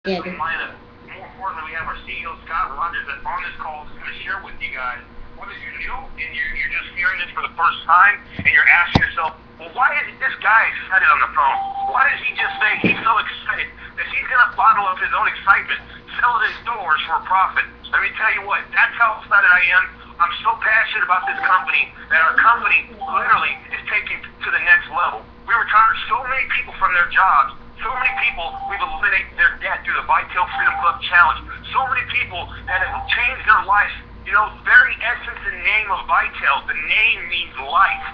Yeah. We might have, more importantly, we have our CEO, Scott Rogers, that's on this call, is going to share with you guys, whether you're new and you're just hearing this for the first time, and you're asking yourself, well, why is this guy excited on the phone? Why does he just say he's so excited that he's going to bottle up his own excitement, sell it his doors for a profit? Let me tell you what, that's how excited I am. I'm so passionate about this company that our company literally is taking to the next level. We retired so many people from their jobs. So many people, we've eliminated their debt through the Vitel Freedom Club Challenge. So many people that have changed their life. You know, very essence and name of Vitel, the name means life.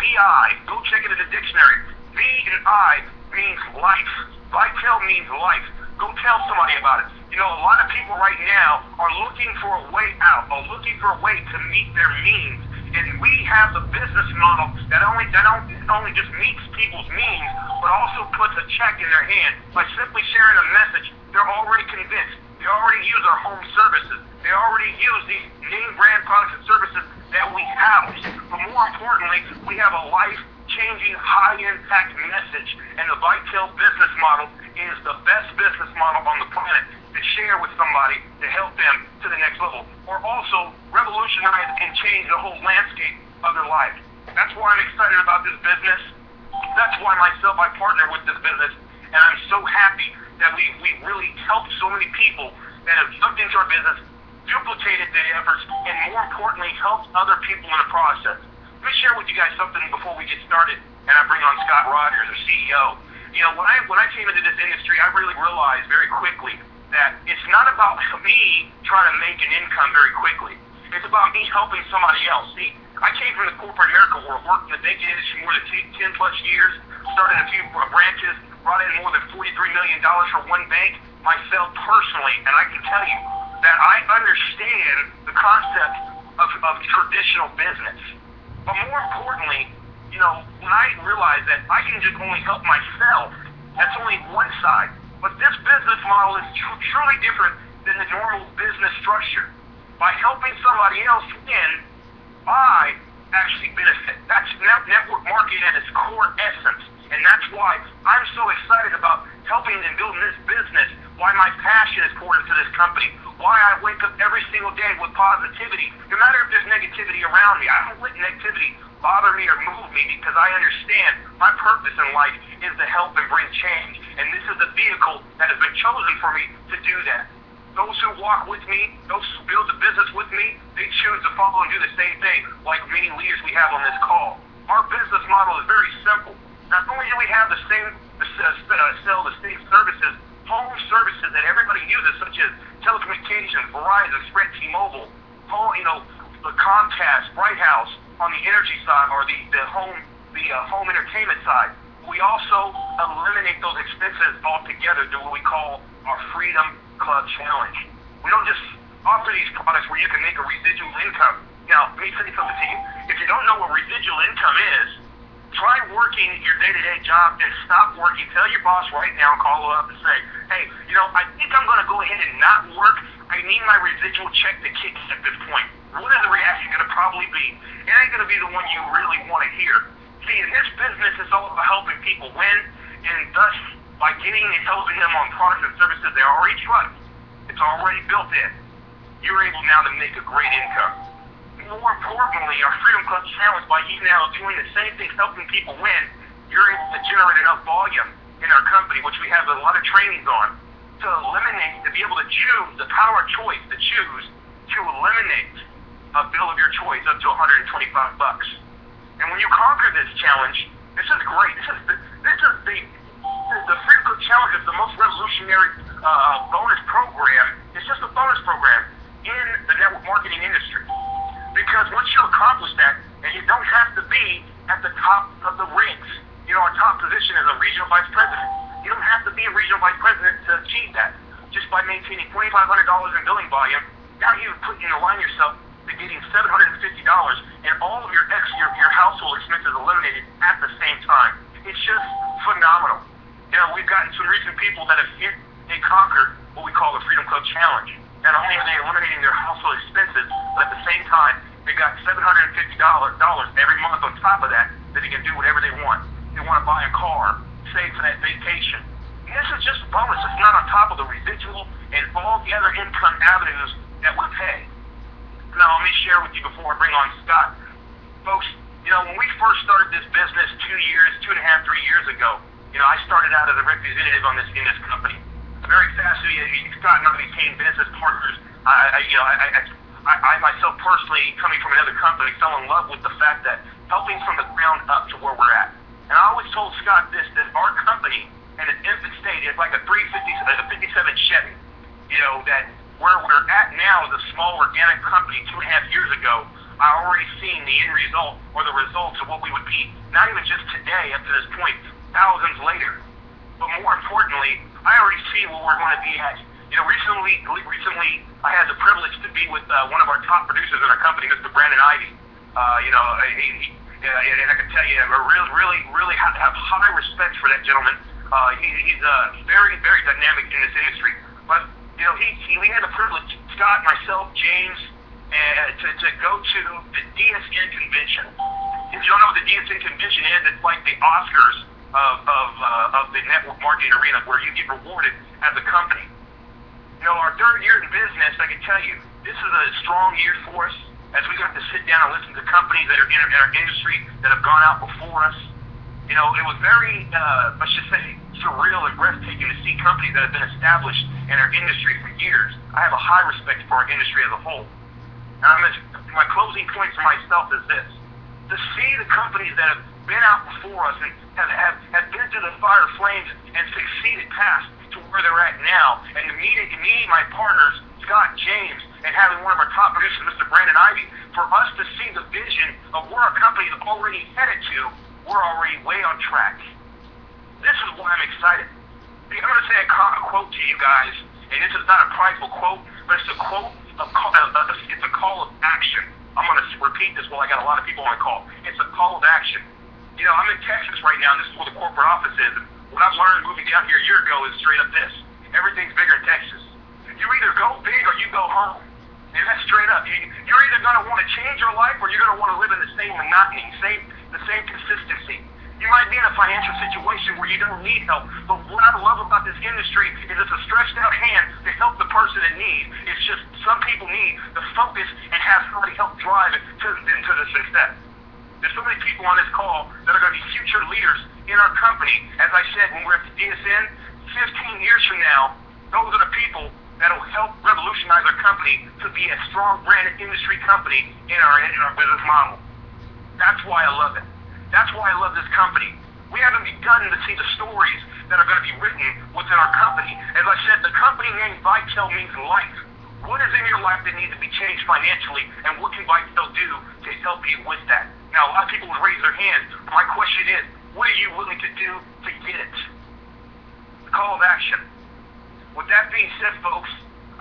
V-I, go check it in the dictionary. V and I means life. Vitel means life. Go tell somebody about it. You know, a lot of people right now are looking for a way out, are looking for a way to meet their means. And we have the business model that only just meets people's needs, but also puts a check in their hand by simply sharing a message. They're already convinced. They already use our home services. They already use these name brand products and services that we house. But more importantly, we have a life-changing, high-impact message. And the Vitel business model is the best business model on the planet to share with somebody to help them to the next level, or also revolutionize and change the whole landscape of their life. That's why I'm excited about this business. That's why I partner with this business, and I'm so happy that we really helped so many people that have jumped into our business, duplicated the efforts, and more importantly, helped other people in the process. Let me share with you guys something before we get started, and I bring on Scott Rogers, our CEO. You know, when I came into this industry, I really realized very quickly that it's not about me trying to make an income very quickly. It's about me helping somebody else. See, I came from the corporate America world, worked in the banking industry more than 10 plus years, started a few branches, brought in more than $43 million for one bank myself personally, and I can tell you that I understand the concept of traditional business. But more importantly, you know, when I realized that I can just only help myself, that's only one side. But this business model is truly different than the normal business structure. By helping somebody else win, I actually benefit. That's network marketing at its core essence. And that's why I'm so excited about helping and building this business, why my passion is poured into this company, why I wake up every single day with positivity. No matter if there's negativity around me, I don't let negativity bother me or move me, because I understand my purpose in life is to help and bring change. And this is the vehicle that has been chosen for me to do that. Those who walk with me, those who build the business with me, they choose to follow and do the same thing, like many leaders we have on this call. Our business model is very simple. Not only do we have sell the same services, home services that everybody uses, such as telecommunications, Verizon, Sprint, T-Mobile, the Comcast, Bright House on the energy side, or the home entertainment side. We also eliminate those expenses altogether through what we call our Freedom Club Challenge. We don't just offer these products where you can make a residual income. Now, let me say something to you. If you don't know what residual income is, try working your day-to-day job and stop working. Tell your boss right now, call up and say, hey, you know, I think I'm going to go ahead and not work. I need my residual check to kick in at this point. What is the reaction going to probably be? It ain't going to be the one you really want to hear. See, in this business, it's all about helping people win, and thus, by getting and helping them on products and services they already trust, it's already built in, you're able now to make a great income. More importantly, our Freedom Club Challenge, by you now doing the same thing, helping people win, you're able to generate enough volume in our company, which we have a lot of trainings on, to eliminate, to be able to choose, the power of choice to choose to eliminate a bill of your choice up to $125. And when you conquer this challenge, this is great. This is the Freedom Club Challenge is the most revolutionary bonus program. It's just a bonus program in the network marketing industry. Because once you accomplish that, and you don't have to be at the top of the ranks. You know, our top position is a regional vice president. You don't have to be a regional vice president to achieve that. Just by maintaining $2,500 in billing volume, now you align yourself to getting $750, and all of your household expenses eliminated at the same time. It's just phenomenal. You know, we've gotten some recent people that have hit and conquered what we call the Freedom Club Challenge. Not only are they eliminating their household expenses, but at the same time, they got $750 every month on top of that they can do whatever they want. They want to buy a car, save for that vacation. And this is just a bonus. It's not on top of the residual different avenues that would pay. Now, let me share with you before I bring on Scott. Folks, when we first started this business 2.5, 3 years ago, I started out as a representative in this company. Very fast, Scott and I became business partners. I myself personally, coming from another company, fell in love with the fact that helping from the ground up to where we're at. And I always told Scott this, that our company in its infant state is like a 57 Chevy. That where we're at now is a small organic company 2.5 years ago. I already seen the end result or the results of what we would be, not even just today up to this point, thousands later. But more importantly, I already see where we're going to be at. Recently, I had the privilege to be with one of our top producers in our company, Mr. Brandon Ivy. And I can tell you, I really have high respect for that gentleman. He's very, very dynamic in this industry. But we had the privilege, Scott, myself, James, to go to the DSN convention. If you don't know what the DSN convention is, it's like the Oscars of the network marketing arena, where you get rewarded as a company. Our 3rd year in business, I can tell you, this is a strong year for us, as we got to sit down and listen to companies that are in our industry that have gone out before us. It was very, let's just say, surreal and breathtaking to see companies that have been established in our industry for years. I have a high respect for our industry as a whole. And my closing point for myself is this: to see the companies that have been out before us and have been through the fire flames and succeeded past to where they're at now, and to meet my partners, Scott, James, and having one of our top producers, Mr. Brandon Ivy, for us to see the vision of where our company is already headed to, we're already way on track. This is why I'm excited. I'm going to say a quote to you guys, and this is not a prideful quote, but it's a quote it's a call of action. I'm going to repeat this while I got a lot of people on the call. It's a call of action. I'm in Texas right now, and this is where the corporate office is. What I've learned moving down here a year ago is straight up this: everything's bigger in Texas. You either go big or you go home. And that's straight up. You're either going to want to change your life, or you're going to want to live in the same monotony, the same consistency. You might be in a financial situation where you don't need help, but what I love about this industry is it's a stretched out hand to help the person in need. It's just some people need the focus and have somebody help drive it into the success. There's so many people on this call that are going to be future leaders in our company. As I said, when we're at the DSN, 15 years from now, those are the people that will help revolutionize our company to be a strong branded industry company in our business model. That's why I love it. That's why I love this company. We haven't begun to see the stories that are going to be written within our company. As I said, the company name Vitel means life. What is in your life that needs to be changed financially, and what can Vitel do to help you with that? Now, a lot of people would raise their hands. My question is, what are you willing to do to get it? The call of action. With that being said, folks,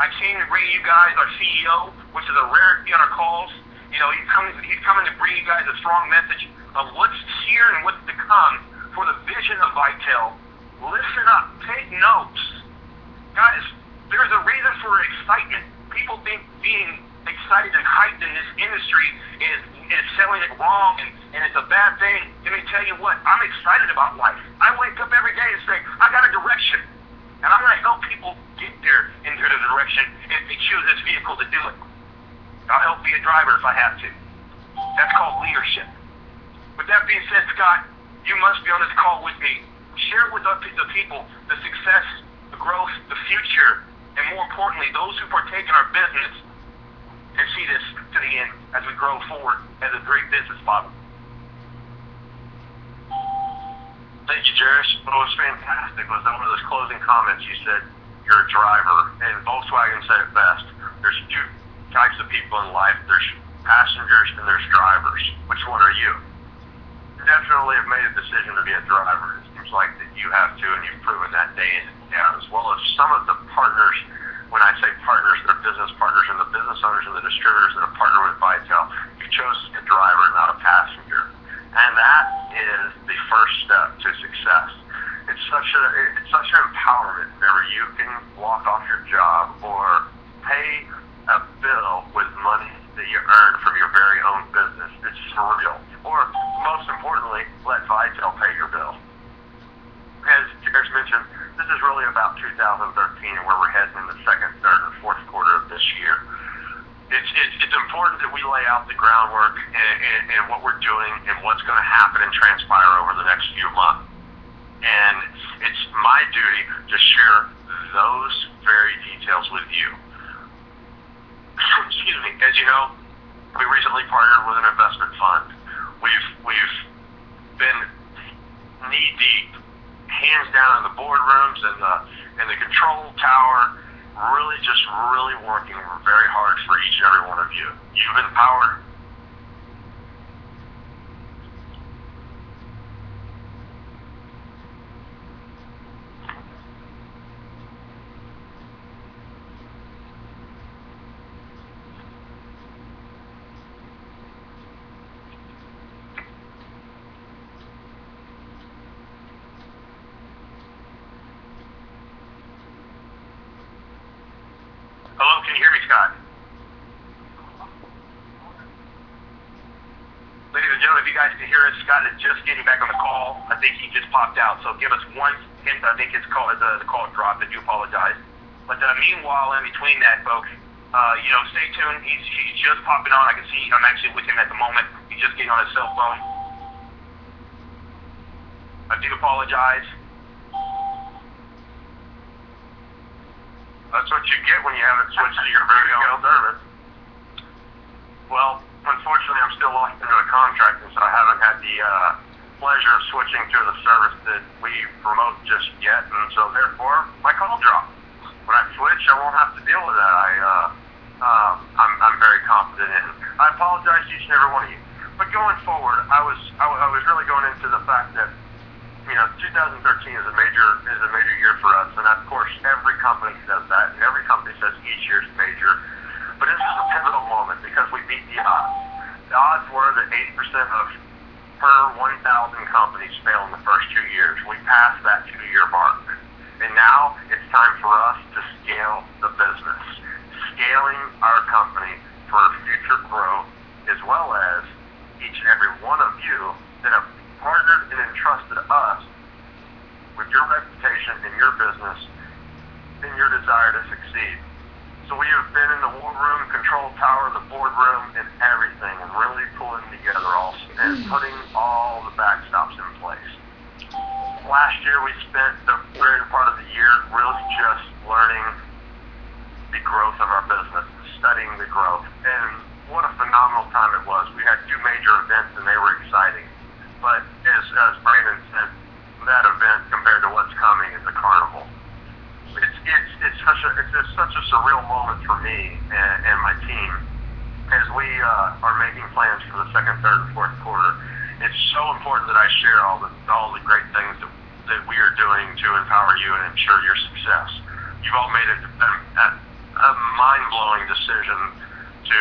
I came to bring you guys our CEO, which is a rarity on our calls. He's coming to bring you guys a strong message of what's here and what's to come for the vision of Vitel. Listen up. Take notes. Guys, there's a reason for excitement. People think being excited and hyped in this industry is selling it wrong and it's a bad thing. Let me tell you what, I'm excited about life. I wake up every day and say, I got a direction. And I'm going to help people get there into the direction if they choose this vehicle to do it. I'll help be a driver if I have to. That's called leadership. With that being said, Scott, you must be on this call with me. Share with the people the success, the growth, the future, and more importantly, those who partake in our business and see this to the end as we grow forward as a great business model. Thank you, Jerish. What was fantastic was one of those closing comments you said, you're a driver, and Volkswagen said it best. There's two types of people in life. There's passengers and there's drivers. Which one are you? You definitely have made a decision to be a driver. It seems like that you have to, and you've proven that day in and day out, as well as some of the partners. When I say partners, they're business partners, and the business owners and the distributors that are partner with Vitel. You chose a driver, not a passenger. And that is the first step to success. It's such an empowerment whenever you can walk off your job or pay a bill with money that you earn from your very own business. It's surreal. Or, most importantly, let Vitel pay your bill. As Jared mentioned, this is really about 2013 and where we're heading in the second, third, and fourth quarter of this lay out the groundwork and what we're doing and what's going to happen and transpire over the next few months. And it's my duty to share those very details with you. Excuse me. As you know, we recently partnered with an investment fund. We've been knee deep, hands down in the boardrooms and the control tower, really working very hard for each and every one of you. You've empowered. Hello, can you hear me, Scott? Ladies and gentlemen, if you guys can hear us, Scott is just getting back on the call. I think he just popped out, so give us one hint. I think the call dropped. I do apologize. But meanwhile, in between that, folks, stay tuned. He's just popping on. I can see I'm actually with him at the moment. He's just getting on his cell phone. I do apologize. That's what you get when you haven't switched to your very own service. Well, unfortunately, I'm still locked into a contract, and so I haven't had the pleasure of switching to the service that we promote just yet, and so therefore, my call dropped. When I switch, I won't have to deal with that. I'm very confident in. I apologize to each and every one of you. But going forward, I was really going into the fact that 2013 is a major year for us, and of course every company says that, and every company says each year's major. But this is a pivotal moment because we beat the odds. The odds were that 80% of per 1,000 companies fail in the first 2 years. We passed that 2-year mark, and now it's time for us to scale the business, scaling our company for future growth, as well as each and every one of you that have partnered and entrusted us with your reputation in your business and your desire to succeed. So we have been in the war room, control tower, the boardroom, and everything, and really pulling together and putting all the backstops in place. Last year we spent the greater part of the year really just learning the growth of our business, studying the growth, and what a phenomenal time it was. We had 2 major events and they were exciting. But as Brandon said, that event compared to what's coming is a carnival. It's such a surreal moment for me and my team as we are making plans for the second, third, and fourth quarter. It's so important that I share all the great things that we are doing to empower you and ensure your success. You've all made a mind-blowing decision to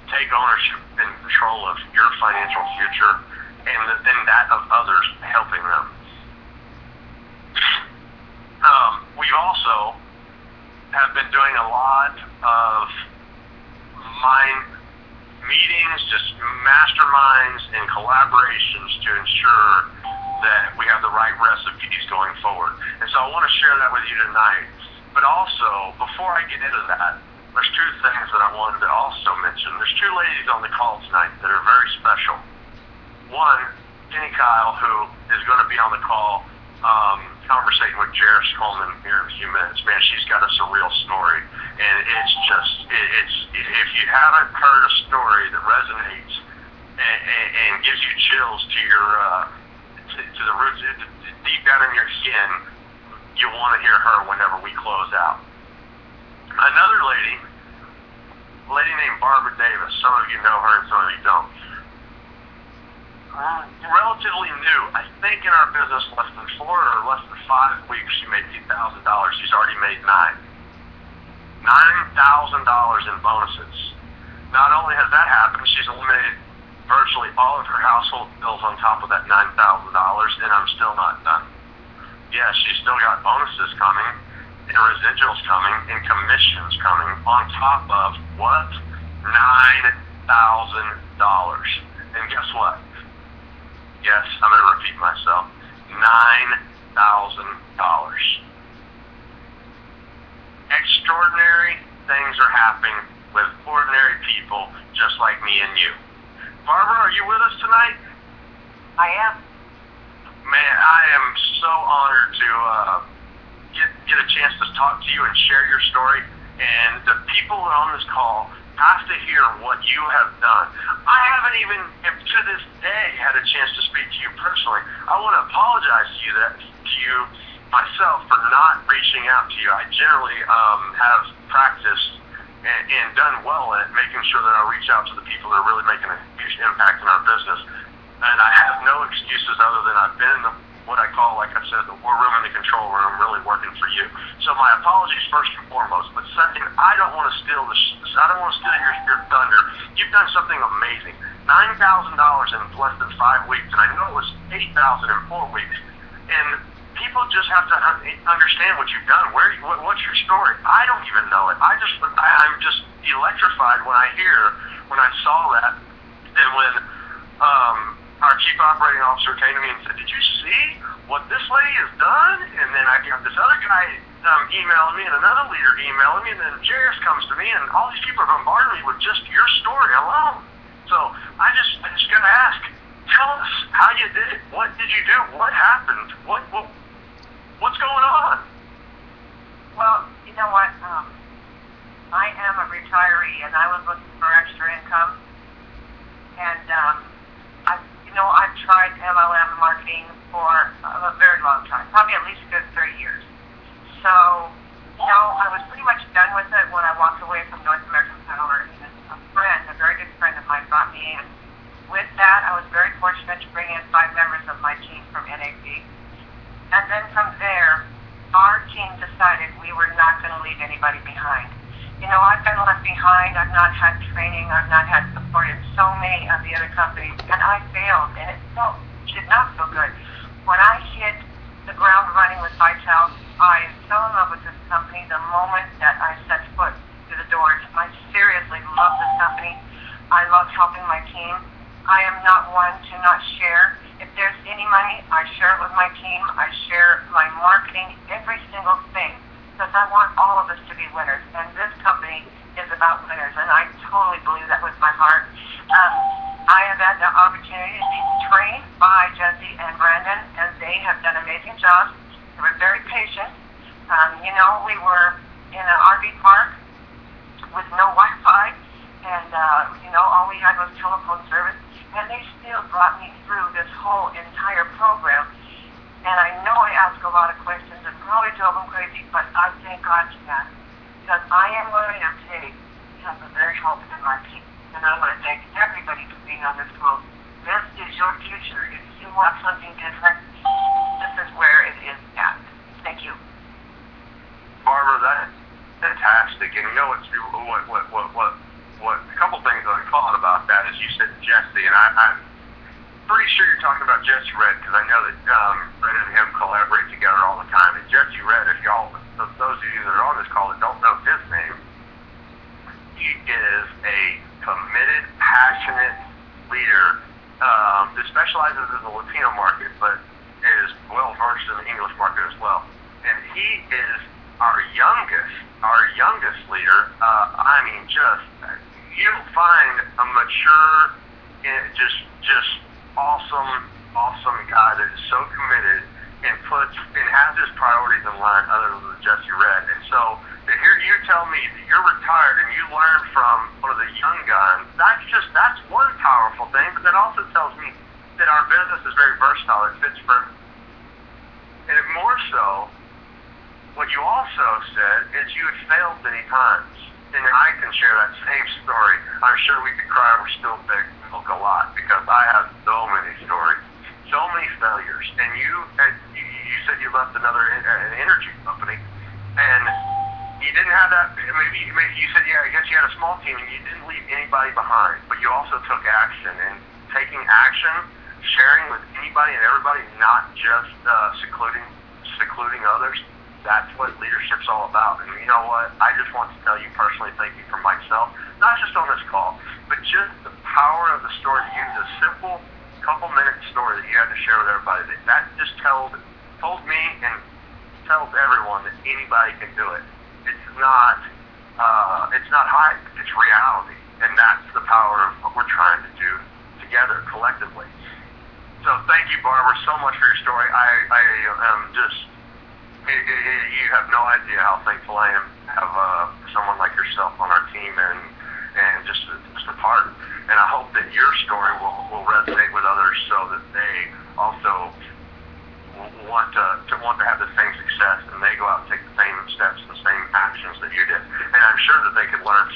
take ownership and control of your financial future and that of others, helping them. We also have been doing a lot of mind meetings, just masterminds and collaborations to ensure that we have the right recipes going forward. And so I want to share that with you tonight. But also, before I get into that, there's 2 things that I wanted to also mention. There's 2 ladies on the call tonight that are very special. One, Jenny Kyle, who is going to be on the call conversating with Jairus Coleman here in a few minutes. Man, she's got a surreal story. And it's if you haven't heard a story that resonates and gives you chills to your to the roots, deep down in your skin, you want to hear her whenever we close out. Another lady named Barbara Davis. Some of you know her and some of you don't. Relatively new. I think in our business less than 4 or less than 5 weeks she made $2,000. She's already made $9,000 in bonuses. Not only has that happened, she's eliminated virtually all of her household bills on top of that $9,000, and I'm still not done. Yes, she's still got bonuses coming, and residuals coming, and commissions coming on top of what? $9,000. And guess what? Yes, I'm going to repeat myself. $9,000. Extraordinary things are happening with ordinary people just like me and you. Barbara, are you with us tonight? I am. Man, I am so honored to get a chance to talk to you and share your story. And the people on this call have to hear what you have done. I haven't even, to this day, had a chance to speak to you personally. I want to apologize to you myself for not reaching out to you. I generally have practiced and done well at making sure that I reach out to the people that are really making a huge impact in our business. And I have no excuses other than I've been in what I call, like I said, the war room and the control room, really working for you. So my apologies first and foremost. But second, I don't want to steal your thunder. You've done something amazing. $9,000 in less than 5 weeks, and I know it was $8,000 in 4 weeks. And people just have to understand what you've done. What's your story? I don't even know it. I'm just electrified when I saw that, and when our chief operating officer came to me and said, "Did you see what this lady has done?" And then I got this other guy emailing me, and another leader emailing me, and then Jairus comes to me, and all these people are bombarding me with just your story alone. So I just gotta ask, tell us how you did it. What did you do? What happened? What's going on? Well, you know what? I am a retiree, and I was looking for extra income. And I've tried MLM marketing for a very long time, probably at least a good 30 years. So, I was pretty much done with it when I walked away from North American Power. And a very good friend of mine, brought me in. With that, I was very fortunate to bring in 5 members of my team from NAP. And then from there, our team decided we were not going to leave anybody behind. I've been left behind. I've not had training. I've not had support in so many of the other companies. And I failed, and it did not feel good. When I hit the ground running with Vitel, I fell in love with this company the moment that I set foot through the doors. I seriously love this company. I love helping my team. I am not one to not share. If there's any money, I share it with my team. I share my marketing, every single thing, because I want all of us to be winners. And this company is about winners, and I totally believe that with my heart. I have had the opportunity to be trained by Jesse and Brandon, and they have done amazing jobs. They were very patient. We were in an RV park with no Wi-Fi, and all we had was telephone service. And they still brought me through this whole entire program. And I know I ask a lot of questions and probably drove them crazy, but I thank God for that. Because I am where I am today because of their help in my team. And I want to thank everybody for being on this call. This is your future. If you want something different, this is where it is at. Thank you. Barbara, that's fantastic. And what a couple things that I thought about that is you said Jesse, and I'm pretty sure you're talking about Jesse Red, because I know that Brandon and him collaborate together all the time. And Jesse Red, if those of you that are on this call that don't know his name, he is a committed, passionate leader that specializes in the Latino market, but is well versed in the English market as well. And he is our youngest leader. You'll find a mature, just awesome guy that is so committed and has his priorities in line other than Jesse Red. And so to hear you tell me that you're retired and you learned from one of the young guns, that's one powerful thing, but that also tells me that our business is very versatile. It fits for, and more so, what you also said is you had failed many times. And I can share that same story. I'm sure we could cry over spilled milk a lot, because I have so many stories, so many failures. And you said you left an energy company, and you didn't have that. Maybe you said, I guess you had a small team, and you didn't leave anybody behind. But you also took action, and taking action, sharing with anybody and everybody, not just secluding others. That's what leadership's all about. And you know what? I just want to tell you personally, thank you for myself, not just on this call, but just the power of the story, to use a simple couple-minute story that you had to share with everybody. That just told me and tells everyone that anybody can do it. It's It's not hype, it's reality. And that's the power of what we're trying to do together, collectively. So thank you, Barbara, so much for your story. I am just, you have no idea how thankful I am to have someone like yourself on our team and just a part. And I hope that your story will resonate with others so that they also want to have the same success, and they go out and take the same steps, the same actions that you did. And I'm sure that they could learn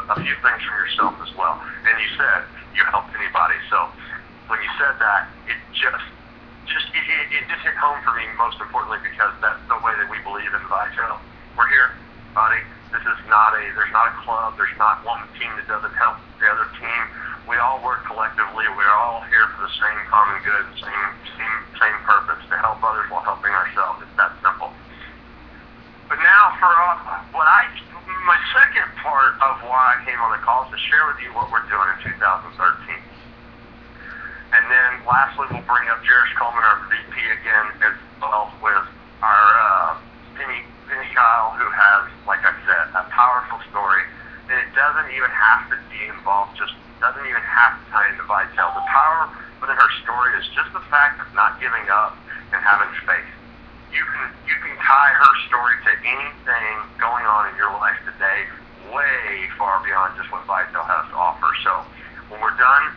a few things from yourself as well. And you said you helped anybody, so when you said that, it just hit home for me, most importantly, because that's the way that we believe in vitel. We're here, buddy. There's not a club. There's not one team that doesn't help the other team. We all work collectively. We're all here for the same common good, same purpose, to help others while helping ourselves. It's that simple. But now for my second part of why I came on the call is to share with you what we're doing in 2013. And then lastly, we'll bring up Jairus Coleman, our VP, again, as well, with our Penny Kyle, who has, like I said, a powerful story. And it doesn't even have to be involved, doesn't even have to tie into vitel. The power within her story is just the fact of not giving up and having faith. You can tie her story to anything going on in your life today, way far beyond just what vitel has to offer. So when we're done,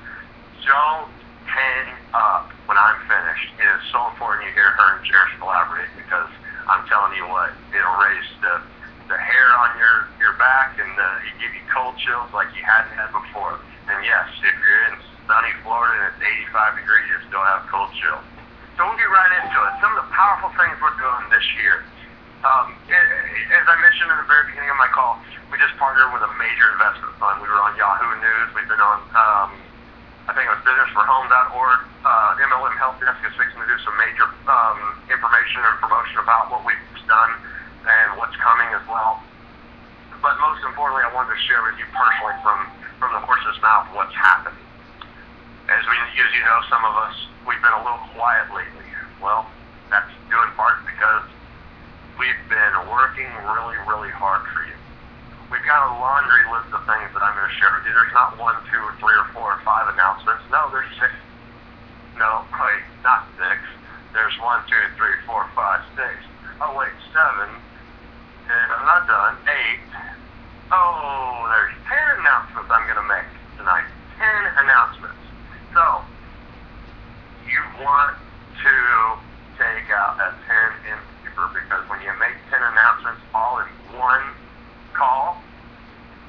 don't hang up when I'm finished. It is so important you hear her and Jairus collaborate, because I'm telling you what, it'll raise the hair on your back, and it give you cold chills like you hadn't had before. And yes, if you're in sunny Florida and it's 85 degrees, you still have cold chills. So we'll get right into it. Some of the powerful things we're doing this year. As I mentioned in the very beginning of my call, we just partnered with a major investment fund. We were on Yahoo News. We've been on, I think it was businessforhome.org. MLM Help Desk is fixing to do some major information and promotion about what we've done and what's coming as well. But most importantly, I wanted to share with you personally from the horse's mouth what's happened. As you know, some of us, we've been a little quiet lately. Well, that's due in part because we've been working really, really hard for you. We've got a laundry list of things that I'm going to share with you. There's not 1, 2, or 3, or 4, or 5 announcements. No, there's 6. No, wait, not 6. There's 1, 2, 3, 4, 5, 6. Oh, wait, 7. And I'm not done. 8. Oh, there's 10 announcements I'm going to make tonight. 10 announcements. So, you want to take out a pen and paper, because when you make 10 announcements all in one call,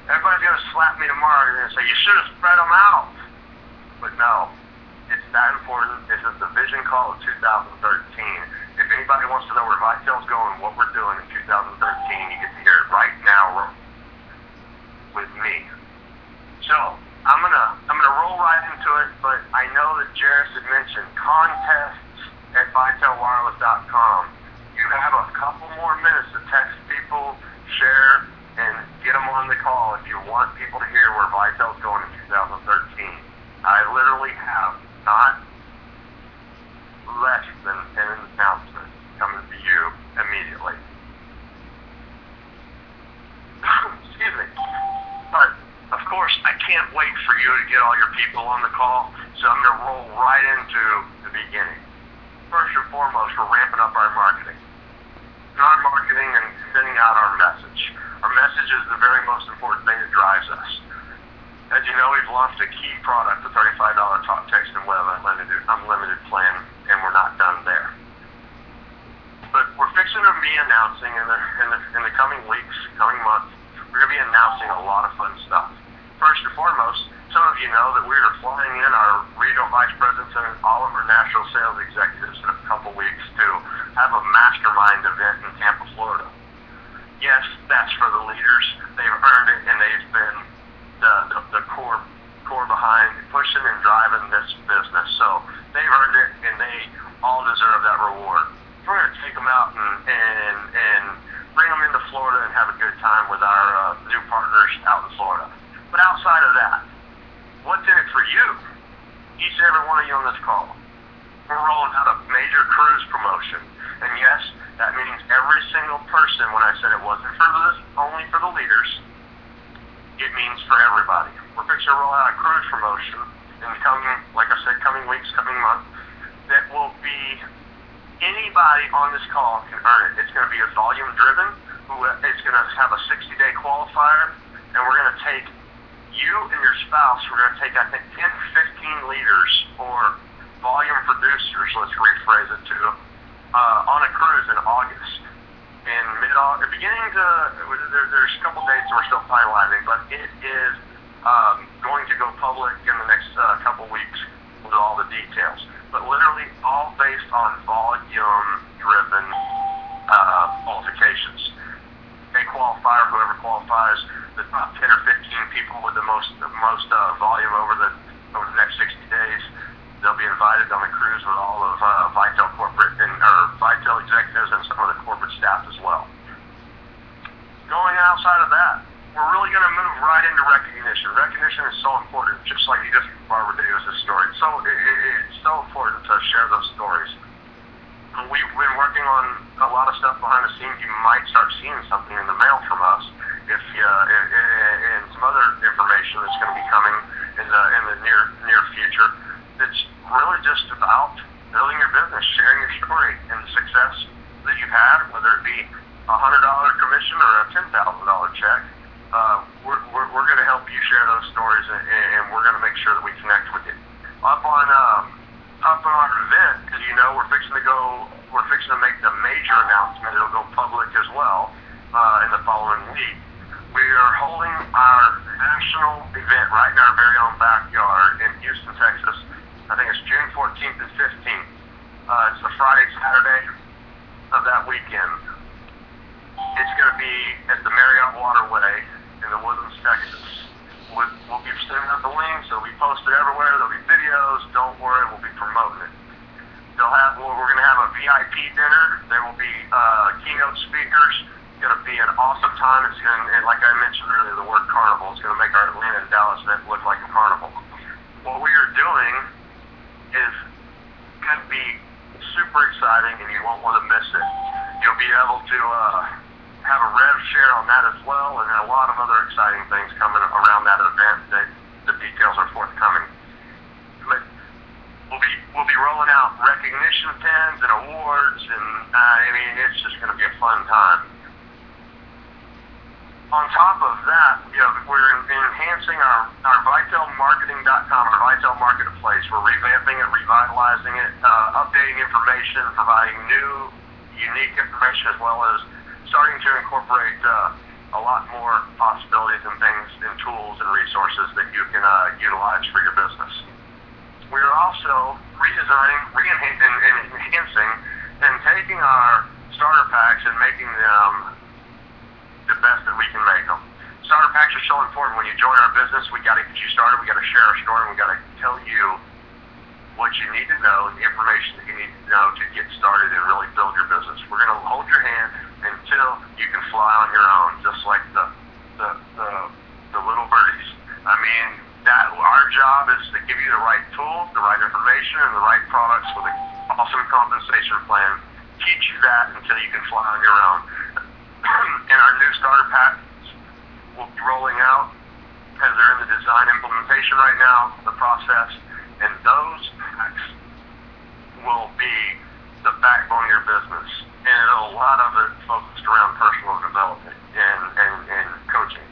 everybody's going to slap me tomorrow and say, you should have spread them out. But no, it's that important. This is the vision call of 2013. If anybody wants to know where vitel's going, what we're doing in 2013, you get to hear it right now with me. So, I'm gonna roll right into it, but I know that Jairus had mentioned contests at vitelwireless.com. You have a couple more minutes to text people, share, and get them on the call if you want people to hear where vitel's going in 2013. I literally have not less than 10 announcements coming to you immediately. Excuse me. But of course, I can't wait for you to get all your people on the call, so I'm going to roll right into the beginning. First and foremost, we're ramping up our marketing. Our marketing and sending out our message. Our message is the very most important thing that drives us. As you know, we've launched a key product, the $35 talk, text, and web unlimited plan, and we're not done there. But we're fixing to be announcing in the coming weeks, coming months, we're going to be announcing a lot of fun stuff. First and foremost, some of you know that we are flying in our regional vice presidents and all of our national sales executives in a couple weeks to have a mastermind event in Tampa, Florida. Yes, that's for the leaders. They've earned it, and they've been the core behind pushing and driving this business. So they've earned it, and they all deserve that reward. We're going to take them out and bring them into Florida and have a good time with our new partners out in Florida. But outside of that, what's in it for you? Each and every one of you on this call. We're rolling out a major cruise promotion. And yes, that means every single person, when I said it wasn't only for the leaders, it's for everybody. We're fixing to roll out a cruise promotion in coming weeks, coming month, that will be anybody on this call can earn it. It's going to be a volume driven. It's going to have a 60-day qualifier, and we're going to take you and your spouse. We're going to take, I think, 10 to 15 liters or volume producers, let's rephrase it to, on a cruise in August. In mid-August, there's a couple dates we're still finalizing, but it is going to go public in the next couple weeks with all the details. But literally all based on volume-driven qualifications. They qualifier, whoever qualifies, the top 10 or 15 people with the most volume over the next 60 days, they'll be invited on a cruise with all of Vitel corporate Vitel executives and some of the corporate staff as well. Going outside of that, we're really going to move right into recognition. Recognition is so important, just like you just Barbara did with this story. So it's so important to share those stories. We've been working on a lot of stuff behind the scenes. You might start seeing something in the mail from us and some other information that's going to be coming in the near future. It's really just about building your business, sharing your story and the success that you've had, whether it be a $100 commission or a $10,000 check. We're going to help you share those stories, and we're going to make sure that we connect with you. Up on our event, as you know, we're fixing to make the major announcement. It'll go public as well in the following week. We are holding our national event right in our very own backyard in Houston, Texas. I think it's June 14th and 15th. It's the Friday, Saturday of that weekend. It's going to be at the Marriott Waterway in the Woodlands, Texas. We'll be sending out the links. It'll be posted everywhere. There'll be videos. Don't worry, we'll be promoting it. We're going to have a VIP dinner. There will be keynote speakers. It's going to be an awesome time. And like I mentioned earlier, the word carnival is going to make our Atlanta and Dallas event look like a carnival. What we are doing is going to be super exciting, and you won't want to miss it. You'll be able to have a rev share on that as well, and a lot of other exciting things coming around that event that the details are forthcoming. But we'll be rolling out recognition pins and awards, and it's just going to be a fun time. On top of that, we're enhancing our vitelmarketing.com, our Vitel Marketplace. We're revamping it, revitalizing it, updating information, providing new, unique information, as well as starting to incorporate a lot more possibilities and things and tools and resources that you can utilize for your business. We're also redesigning, enhancing, and taking our starter packs and making them the best that we can make them. Starter packs are so important. When you join our business, we got to get you started. We got to share our story. We got to tell you what you need to know and the information that you need to know to get started and really build your business. We're going to hold your hand until you can fly on your own, just like the little birdies. Our job is to give you the right tools, the right information, and the right products with an awesome compensation plan. Teach you that until you can fly on your own. And our new starter packs will be rolling out as they're in the design implementation right now, the process, and those packs will be the backbone of your business. And a lot of it focused around personal development and coaching.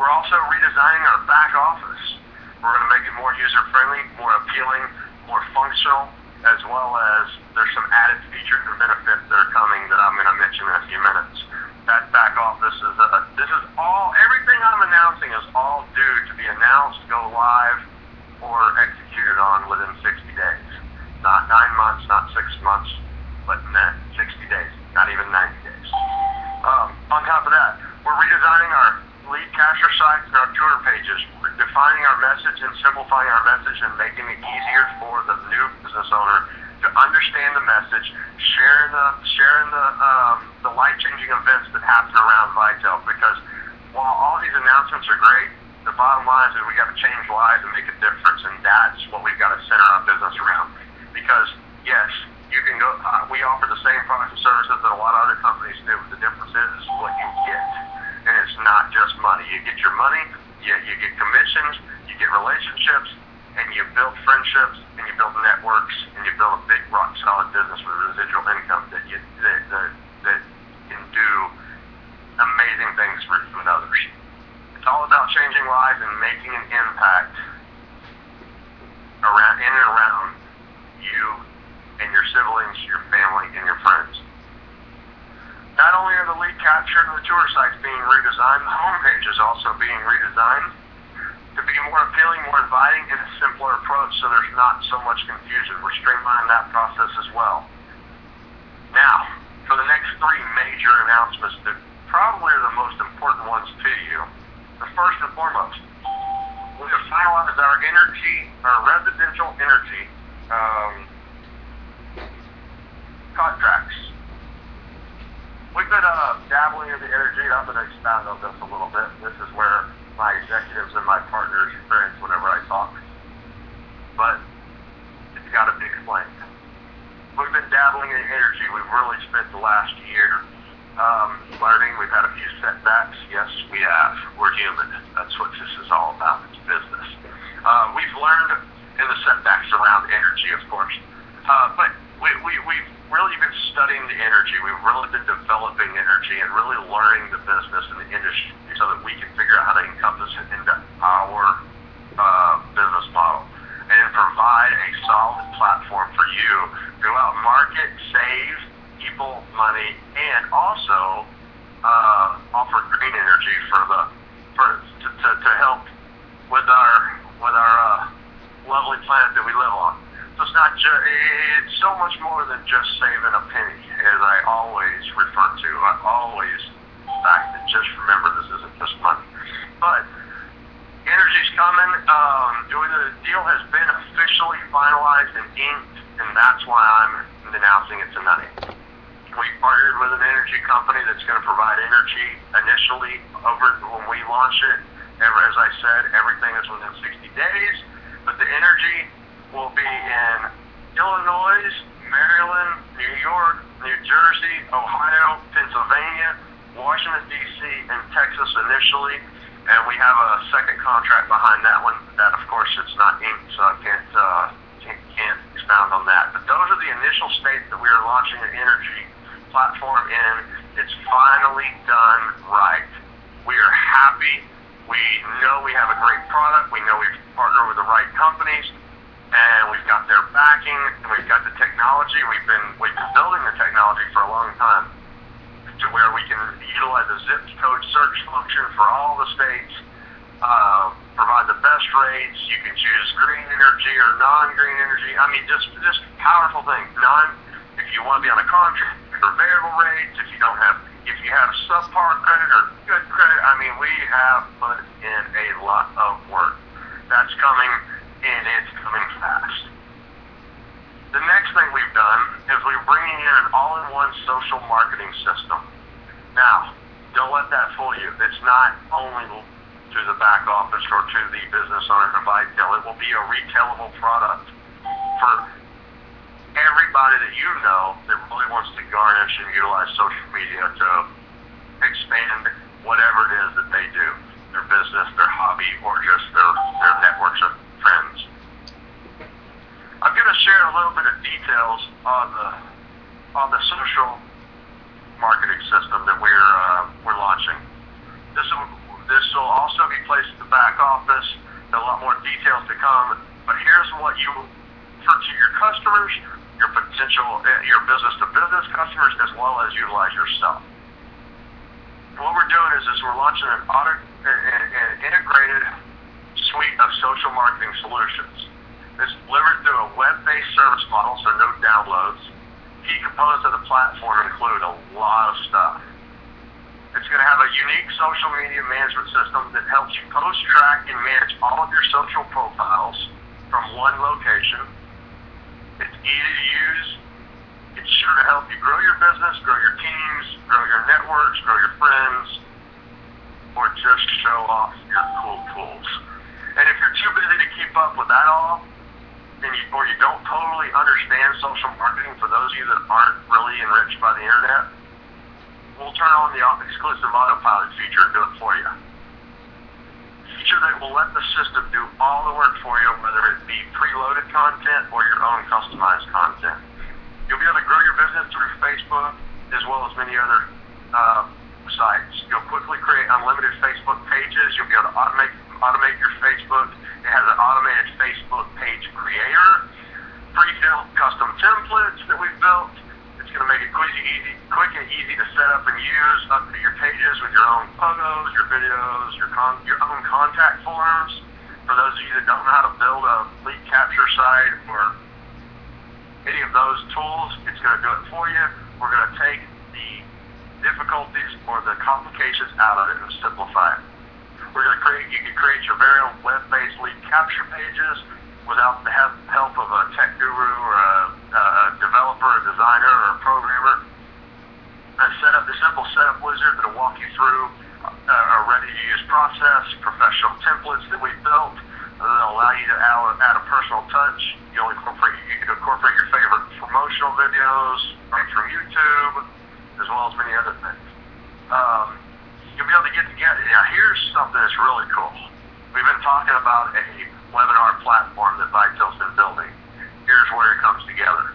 We're also redesigning our back office. We're going to make it more user-friendly, more appealing, more functional, as well as there's some added features and benefits that are coming that I'm going to mention in a few minutes. That back office this is all, everything I'm announcing is all due to be announced, go live, or executed on within 60 days. Not 9 months, not 6 months, but 60 days, not even 90 days. On top of that, we're redesigning our lead capture sites and our tour pages. We're defining our message and simplifying our message and making it easier for the new business owner to understand the message, sharing the life-changing events that happen around Vitel. Because while all these announcements are great, the bottom line is we got to change lives and make a difference, and that's what we've got to center our business around. Because yes, you can go. We offer the same products and services that a lot of other companies do. But the difference is what you get, and it's not not just money. You get your money, you get commissions, you get relationships, and you build friendships, and you build networks, and you build a big rock solid business with residual income that can do amazing things for you and others. It's all about changing lives and making an impact in and around you and your siblings, your family, and your friends. Not only are the lead capture and the tour sites being redesigned, the homepage is also being redesigned to be more appealing, more inviting, and a simpler approach so there's not so much confusion. We're streamlining that process as well. Now, for the next 3 major announcements that probably are the most important ones to you, the first and foremost, we have finalized our residential energy contracts. We've been dabbling in the energy. I'm going to expound on this a little bit. This is where my executives and my partners experience whenever I talk. But it's got to be explained. We've been dabbling in energy. We've really spent the last year learning. We've had a few setbacks. Yes, we have. We're human. That's what this is all about. It's business. We've learned in the setbacks around energy, of course. But we've really been studying the energy. We've really been developing energy and really learning the business and the industry so that we can figure out how to encompass it into our business model and provide a solid platform for you to go out and market, save people money, and also offer green energy to help with our lovely planet that we live on. So it's so much more than just saving a penny, as I always refer to. Just remember, this isn't just money. But energy's coming. The deal has been officially finalized and inked, and that's why I'm announcing it tonight. We partnered with an energy company that's going to provide energy initially when we launch it. As I said, everything is within 60 days, but the energy will be in Illinois, Maryland, New York, New Jersey, Ohio, Pennsylvania, Washington, D.C., and Texas initially. And we have a second contract behind that one. That, of course, it's not inked, so I can't expound on that. But those are the initial states that we are launching an energy platform in. It's finally done right. We are happy. We know we have a great product. We know we've partnered with the right companies, and we've got their backing, and we've got the technology. We've been building the technology for a long time to where we can utilize the zip code search function for all the states, provide the best rates. You can choose green energy or non-green energy. I mean, just powerful things. If you want to be on a contract or variable rates, if you have subpar credit or good credit, I mean, we have put in a lot of work. That's coming, and it's coming fast. The next thing we've done is we're bringing in an all-in-one social marketing system. Now, don't let that fool you. It's not only to the back office or to the business owner of vitel. It will be a retailable product for everybody that you know that really wants to garnish and utilize social media to expand whatever it is that they do, their business, their hobby, or just their networks of friends. I'm going to share a little bit of details on the social marketing system that we're launching. This will also be placed at the back office. There's a lot more details to come. But here's what to your customers, your business-to-business customers, as well as utilize yourself. And what we're doing is we're launching an integrated suite of social marketing solutions. It's delivered through a web-based service model, so no downloads. Key components of the platform include a lot of stuff. It's going to have a unique social media management system that helps you post, track, and manage all of your social profiles from one location. It's easy to use. It's sure to help you grow your business, grow your teams, grow your networks, grow your friends, or just show off your cool tools. And if you're too busy to keep up with that all, or you don't totally understand social marketing, for those of you that aren't really enriched by the internet, we'll turn on the exclusive autopilot feature and do it for you. Feature that will let the system do all the work for you, whether it be preloaded content or your own customized content. You'll be able to grow your business through Facebook as well as many other sites. You'll quickly create unlimited Facebook pages. You'll be able to automate your Facebook. It has an automated Facebook page creator, pre-built custom templates that we've built. It's going to make it quick and easy to set up and use, update your pages with your own photos, your videos, your own contact forms. For those of you that don't know how to build a lead capture site or any of those tools, it's going to do it for you. We're going to take the difficulties or the complications out of it and simplify it. You can create your very own web-based lead capture pages without the help of a tech guru or a developer, a designer, or a programmer. The simple setup wizard that'll walk you through a ready-to-use process, professional templates that we've built that'll allow you to add a personal touch. You can incorporate your favorite promotional videos right from YouTube, as well as many other things. You'll be able to get together. Now, here's something that's really cool. We've been talking about a webinar platform that Vitel's been building. Here's where it comes together.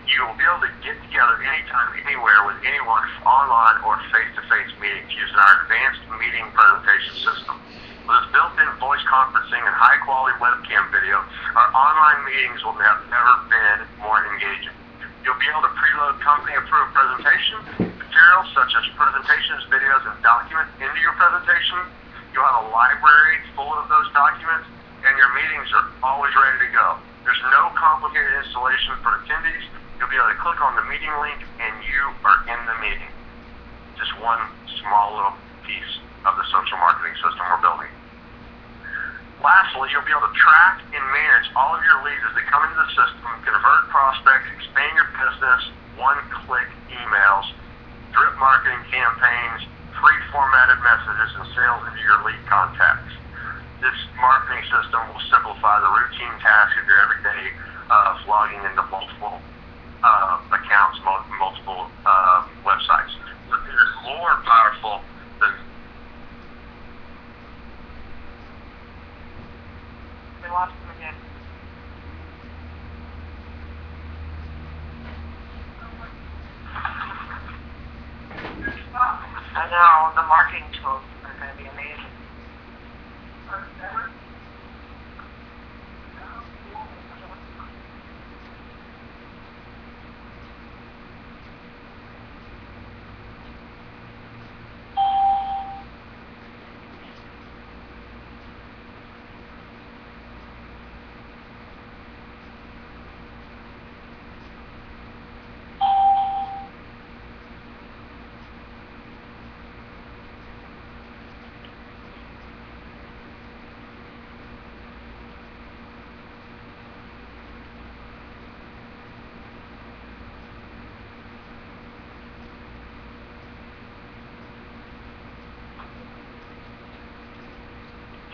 You will be able to get together anytime, anywhere with anyone online or face-to-face meetings using our advanced meeting presentation system. With its built-in voice conferencing and high-quality webcam video, our online meetings will have never been more engaging. You'll be able to preload company-approved presentation materials such as presentations, videos, and documents into your presentation. You'll have a library full of those documents, and your meetings are always ready to go. There's no complicated installation for attendees. You'll be able to click on the meeting link, and you are in the meeting. Just one small little piece of the social marketing system we're building. Lastly, you'll be able to track and manage all of your leads as they come into the system, convert prospects, expand your business, one-click emails, drip marketing campaigns, pre-formatted messages, and sales into your lead contacts. This marketing system will simplify the routine tasks of your everyday logging into multiple accounts, multiple websites. But it is more powerful than... We lost him again. I know, the marketing tools are going to be amazing.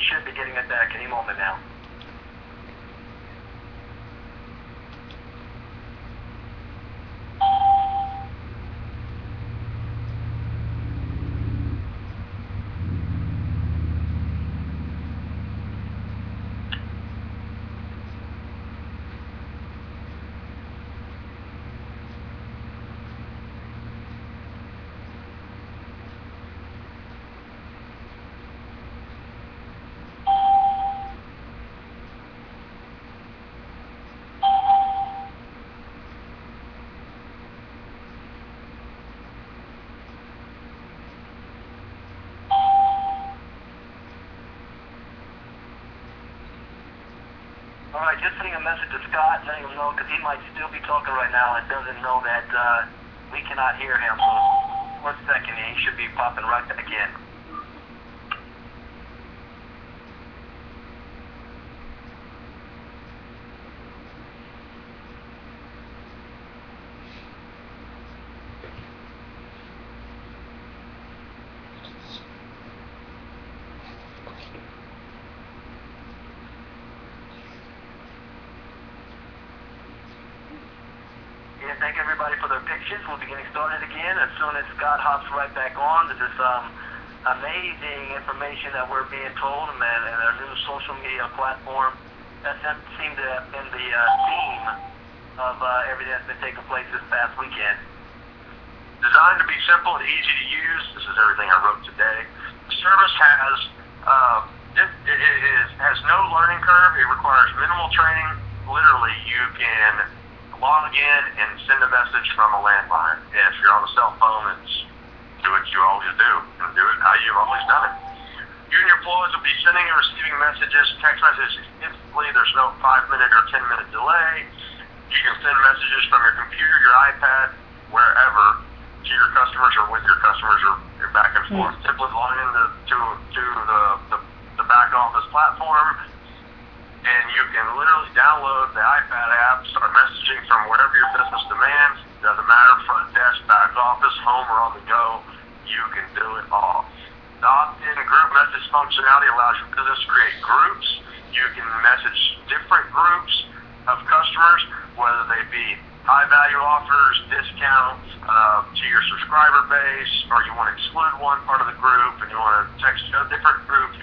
Should be getting it back any moment now. All right, just sending a message to Scott, letting him know, because he might still be talking right now and doesn't know that we cannot hear him. So 1 second, he should be popping right back in. and thank everybody for their patience. We'll be getting started again as soon as Scott hops right back on. This is amazing information that we're being told, and our new social media platform. That seemed to have been the theme of everything that's been taking place this past weekend. Designed to be simple and easy to use. This is everything I wrote today. The service has no learning curve. It requires minimal training. Literally, you can log in and send a message from a landline. If you're on a cell phone, it's do what you always do and do it how you've always done it. You and your employees will be sending and receiving messages, text messages instantly. There's no 5-minute or 10-minute delay. You can send messages from your computer, your iPad, wherever, to your customers or with your customers or back and forth. Simply log into the back office platform, and you can literally download the iPad app, start messaging from wherever your business demands. Doesn't matter, front desk, back office, home, or on the go. You can do it all. The opt-in group message functionality allows your business to create groups. You can message different groups of customers, whether they be high-value offers, discounts to your subscriber base, or you want to exclude one part of the group and you want to text a different group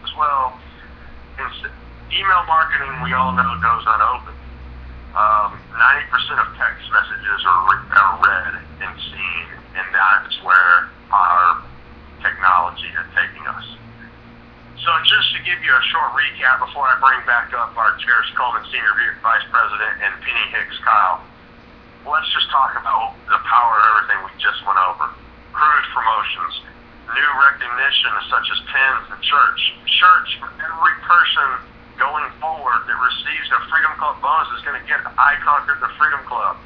as well. Email marketing, we all know, goes unopened. 90% of text messages are read and seen, and that's where our technology is taking us. So just to give you a short recap before I bring back up our Chair Coleman, Senior Vice President, and Penny Hicks Kyle, let's just talk about the power of everything we just went over. Cruise promotions, new recognition such as pins and shirts for every person going forward that receives a Freedom Club bonus is going to get the I Conquered the Freedom Club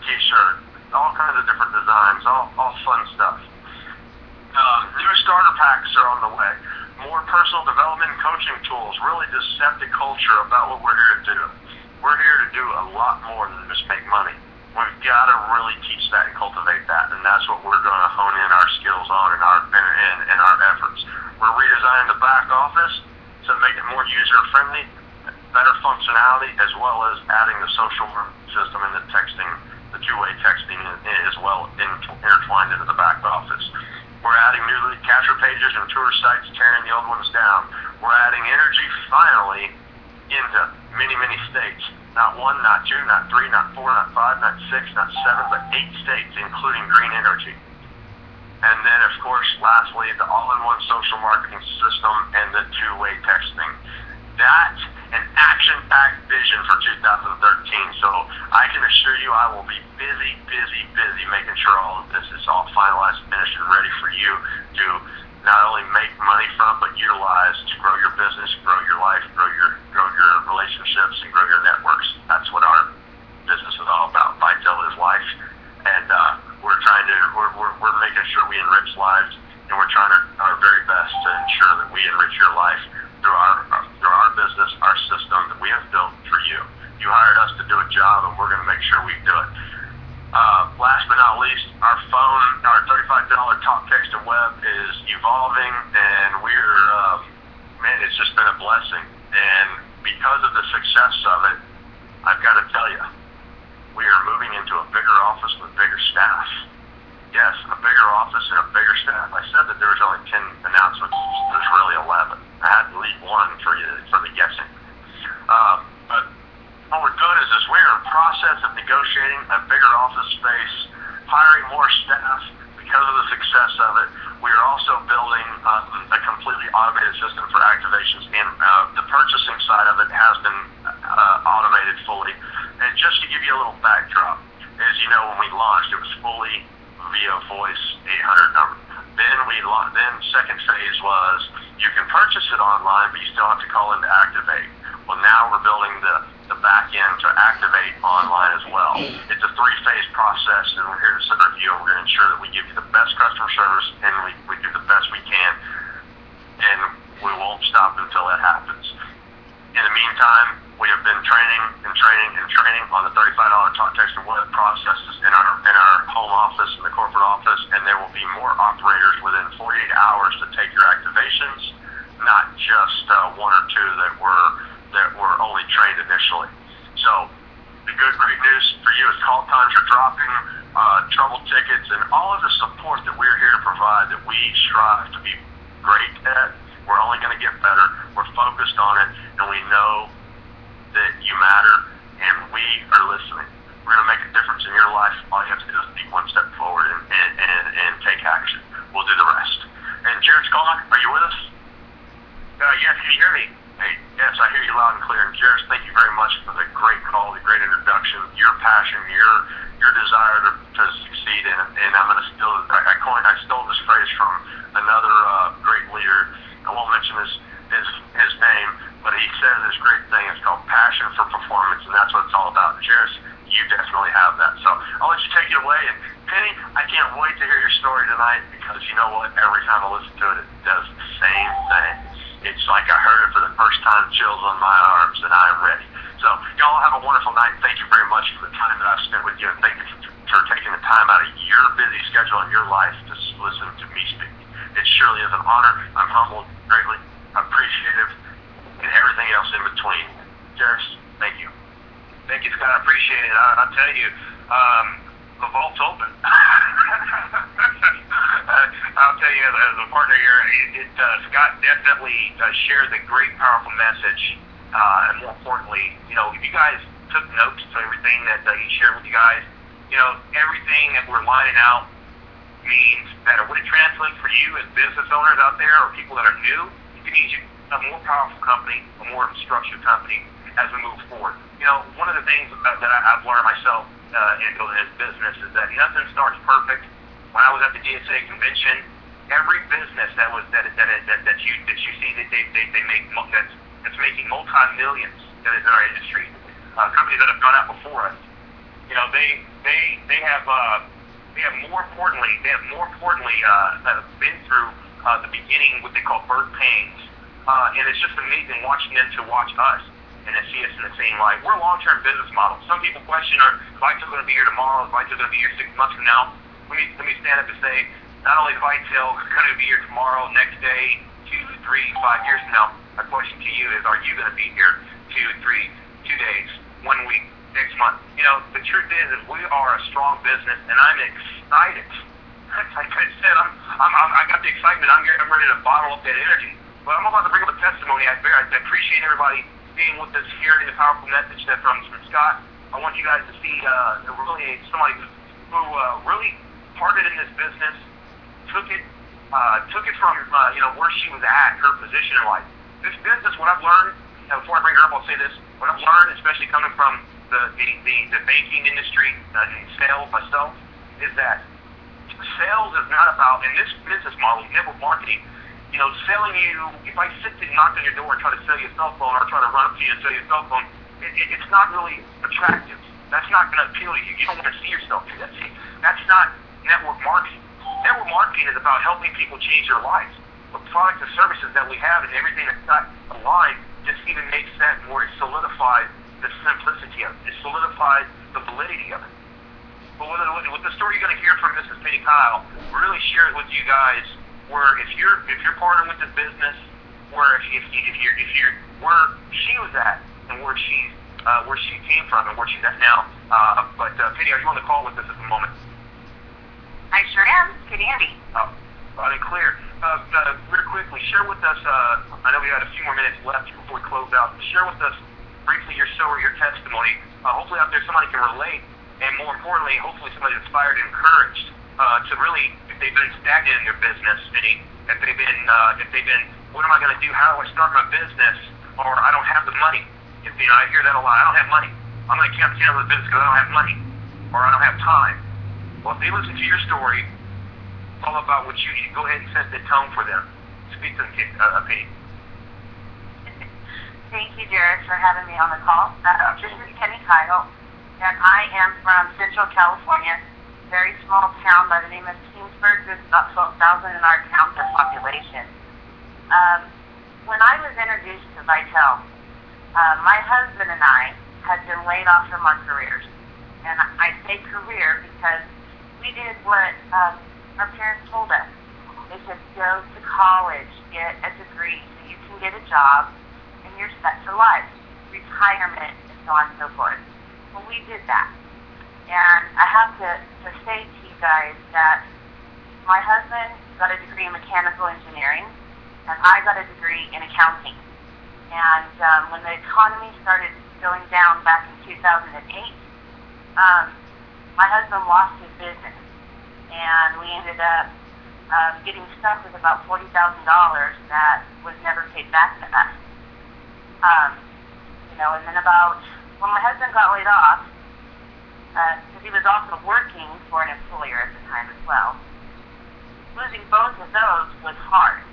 t-shirt. All kinds of different designs, all fun stuff. New starter packs are on the way. More personal development and coaching tools, really just set the culture about what we're here to do. We're here to do a lot more than just make money. We've got to really teach that and cultivate that, and that's what we're going to hone in our skills on in our efforts. We're redesigning the back office to make it more user-friendly, better functionality, as well as adding the social system and the texting, the two-way texting as well intertwined into the back office. We're adding new capture pages and tour sites, tearing the old ones down. We're adding energy, finally, into many, many states. Not 1, not 2, not 3, not 4, not 5, not 6, not 7, but 8 states, including green energy. And then, of course, lastly, the all-in-one social marketing system and the two-way texting. That's an action-packed vision for 2013. So I can assure you I will be busy making sure all of this is all finalized, finished, and ready for you to not only make money from, but utilize to grow your business, grow your life, grow your relationships, and grow your networks. That's what our business is all about. Vitel is life, and we're making sure we enrich lives, and we're trying our very best to ensure that we enrich your life through our business, our system that we have built for you. You hired us to do a job, and we're going to make sure we do it. Last but not least, our $35 talk, text, and web is evolving, and it's just been a blessing. And because of the success of it, I've got to tell you, we are moving into a bigger office with bigger staff. Yes, a bigger office and a bigger staff. I said that there was only 10 announcements. There's really 11. I had to leave one for the guessing. But what we're doing is we're in the process of negotiating a bigger office space, hiring more staff because of the success of it. We are also building a completely automated system for activations, and the purchasing side of it has been automated fully. And just to give you a little backdrop, as you know, when we launched, it was fully via voice 800 number. Then second phase was you can purchase it online, but you still have to call in to activate. Well, now we're building the back end to activate online as well. It's a 3-phase process, and we're here to serve you. We're going to ensure that we give you the best customer service, and we do the best we can, and we won't stop until that happens. In the meantime, we have been training on the $35 talk, text, and web processes in our home office and the corporate office, and there will be more operators within 48 hours to take your activations, not just 1 or 2 that were only trained initially. So the great news for you is call times are dropping, trouble tickets, and all of the support that we're here to provide that we strive to be great at. We're only going to get better. We're focused on it, and we know that you matter, and we are listening. We're going to make a difference in your life. All you have to do is take one step forward and take action. We'll do the rest. And Jared's calling. Are you with us? Yes, can you hear me? Hey, yes, I hear you loud and clear. And Jared, thank you very much for the great call, the great introduction, your passion, your desire to succeed. And I'm going to steal. I stole this phrase from another great leader. I won't mention his name, but he says this great thing. It's called passion for performance, and that's what it's all about. Jared, you definitely have that. So I'll let you take it away. And Penny, I can't wait to hear your story tonight, because you know what? Every time I listen to it, it does the same thing. It's like I heard it for the first time, chills on my arms, and I am ready. So y'all have a wonderful night. Thank you very much for the time that I've spent with you, and thank you for taking the time out of your busy schedule and your life to listen to me speak. It surely is an honor. I'm humbled, greatly appreciative, and everything else in between. Jared, thank you. Thank you, Scott. I appreciate it. I'll tell you, the vault's open. I'll tell you, as a partner here, Scott definitely shared the great, powerful message. And more importantly, if you guys took notes to everything that he shared with you guys, everything that we're lining out means that what it translates for you as business owners out there, or people that are new, it means you have a more powerful company, a more structured company as we move forward. One of the things that I've learned myself in building this business is that nothing starts perfect. When I was at the DSA convention, every business that you see that they make that's making multi-millions that is in our industry, companies that have gone out before us, they have more importantly been through the beginning, what they call birth pains, and it's just amazing watching them to watch us and to see us in the same light. We're a long-term business model. Some people question, are Vitel going to be here tomorrow? Is Vitel going to be here 6 months from now? Let me stand up and say, not only is Vitel going to be here tomorrow, next day, 2, 3, 5 years from now, my question to you is, are you going to be here 2, 3, 2 days, 1 week, next month? The truth is we are a strong business, and I'm excited. Like I said, I got the excitement. I'm ready to bottle up that energy. But I'm about to bring up a testimony. I appreciate everybody being with us, hearing the powerful message from Scott. I want you guys to see really somebody who really parted in this business, took it from where she was at, her position in life. This business, what I've learned, before I bring her up, I'll say this: what I've learned, especially coming from the banking industry and sales myself, is that sales is not about, in this business model, network marketing, selling you, if I sit and knock on your door and try to sell you a cell phone, or try to run up to you and sell you a cell phone, it's not really attractive. That's not going to appeal to you. You don't want to see yourself do that. See, that's not network marketing. Network marketing is about helping people change their lives. The products and services that we have and everything that's got aligned just even makes sense more. It solidifies the simplicity of it. It solidifies the validity of it. But with the story you're going to hear from Mrs. Penny Kyle, really share it with you guys, where if you're partnering with this business, where if you're where she was at and where she came from and where she's at now. But Penny, are you on the call with us at the moment? I sure am. Good Andy. Loud and clear. Real quickly, share with us. I know we got a few more minutes left before we close out. Share with us briefly your story, your testimony. Hopefully, out there somebody can relate, and more importantly, hopefully somebody's inspired and encouraged to really, if they've been stagnant in their business, if they've been, what am I going to do? How do I start my business? Or I don't have the money. I hear that a lot. I don't have money. I'm going to cancel the business because I don't have money, or I don't have time. Well, if they listen to your story, it's all about what you need. Go ahead and set the tone for them. Speak to them, Penny. Thank you, Jared, for having me on the call. This is Penny Kyle, and I am from Central California, a very small town by the name of Kingsburg. There's about 12,000 in our town per population. When I was introduced to Vitel, my husband and I had been laid off from our careers. And I say career because we did what our parents told us. They said, go to college, get a degree so you can get a job, and you're set for life, retirement, and so on and so forth. Well, we did that. And I have to say to you guys that my husband got a degree in mechanical engineering, and I got a degree in accounting. And when the economy started going down back in 2008, my husband lost his business, and we ended up getting stuck with about $40,000 that was never paid back to us. And then when my husband got laid off, because he was also working for an employer at the time as well, losing both of those was hard.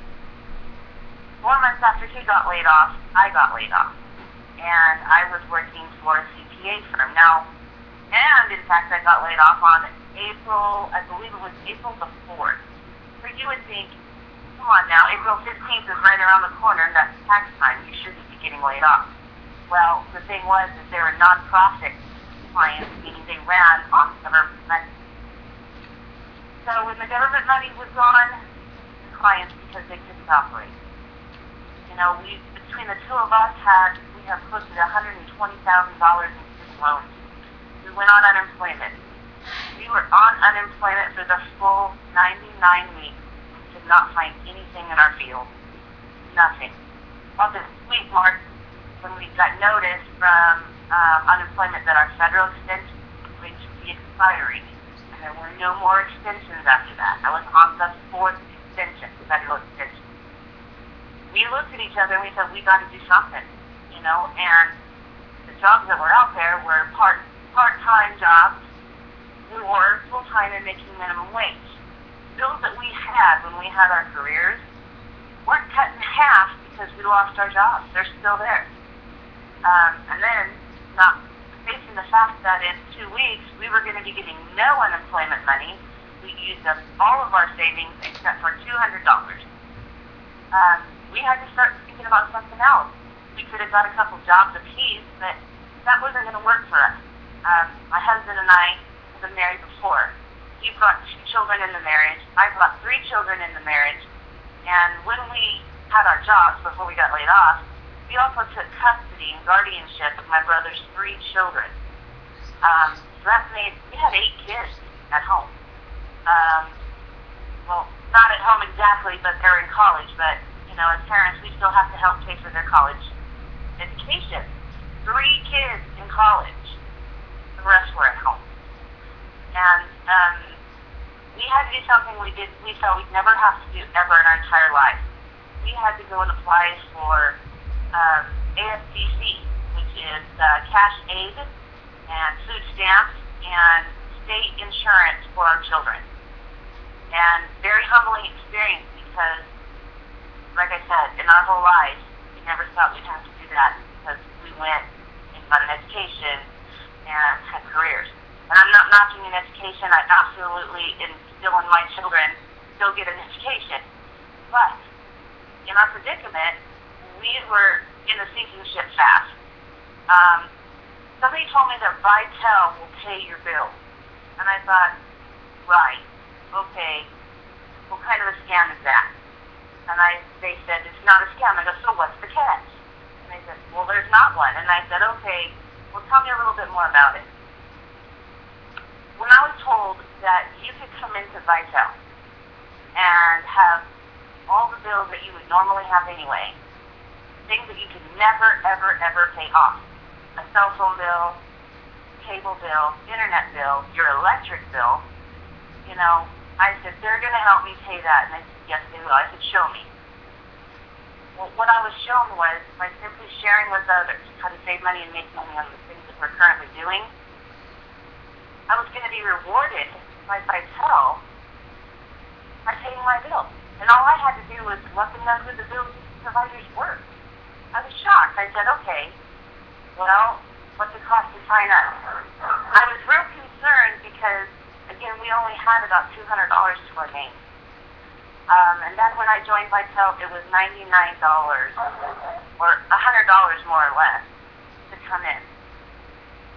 4 months after he got laid off, I got laid off. And I was working for a CPA firm. And in fact, I got laid off on I believe it was April the 4th. So you would think, come on now, April 15th is right around the corner, and that's tax time. You shouldn't be getting laid off. Well, the thing was that they were nonprofit clients, meaning they ran on government money. So when the government money was gone, the clients, because they couldn't operate. Between the two of us, we have close to $120,000 in student loans. We went on unemployment. We were on unemployment for the full 99 weeks. We could not find anything in our field. Nothing. Well, this week marked when we got notice from unemployment that our federal extension was going to be expiring. And there were no more extensions after that. I was on the 4th extension, federal extension. We looked at each other and we said, we got to do something, and the jobs that were out there were part-time jobs or full-time and making minimum wage. Bills that we had when we had our careers weren't cut in half because we lost our jobs. They're still there. And then, not facing the fact that in 2 weeks we were going to be getting no unemployment money, we used up all of our savings except for $200. We had to start thinking about something else. We could have got a couple jobs apiece, but that wasn't going to work for us. My husband and I have been married before. He brought 2 children in the marriage. I brought 3 children in the marriage. And when we had our jobs before we got laid off, we also took custody and guardianship of my brother's 3 children. So that made, we had 8 kids at home. Well, not at home exactly, but they're in college. But, as parents, we still have to help pay for their college education. 3 kids in college. The rest were at home. And we had to do something we felt we'd never have to do ever in our entire life. We had to go and apply for ASDC, which is cash aid and food stamps and state insurance for our children. And very humbling experience because, like I said, in our whole lives, we never thought we'd have to do that because we went and got an education and had careers. And I'm not knocking an education. I absolutely instill in my children still get an education. But in our predicament, we were in a sinking ship fast. Somebody told me that Vitel will pay your bills. And I thought, right, okay, what kind of a scam is that? And they said, it's not a scam. I go, so what's the catch? And they said, well, there's not one. And I said, okay, well, tell me a little bit more about it. When I was told that you could come into Vitel and have all the bills that you would normally have anyway, things that you could never, ever, ever pay off, a cell phone bill, cable bill, internet bill, your electric bill, I said, they're going to help me pay that. And they said, yes, they will. I said, show me. Well, what I was shown was by simply sharing with others how to save money and make money on the things that we're currently doing, I was going to be rewarded by Vitel by paying my bill. And all I had to do was let them know who the bill providers were. I was shocked. I said, okay, well, what's it cost to sign up? I was real concerned because, again, we only had about $200 to our name. And then when I joined Vitel, it was $99 or $100 more or less to come in.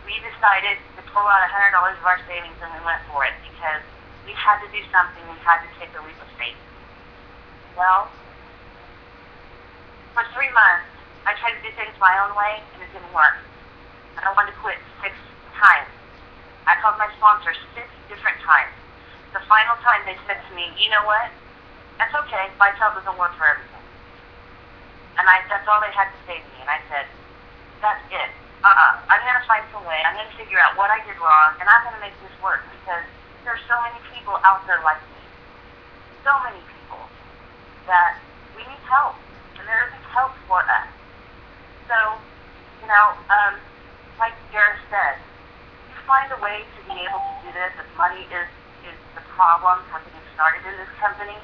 We decided to pull out $100 of our savings and we went for it because we had to do something. We had to take a leap of faith. Well, for 3 months, I tried to do things my own way and it didn't work. And I wanted to quit 6 times. I called my sponsor 6 different times. The final time they said to me, you know what? That's okay. Vitel doesn't work for everything. And that's all they had to say to me. And I said, that's it. I'm going to find some way. I'm going to figure out what I did wrong, and I'm going to make this work because there's so many people out there like me. So many people that we need help, and there isn't help for us. So, like Gareth said, you find a way to be able to do this if money is the problem for getting started in this company.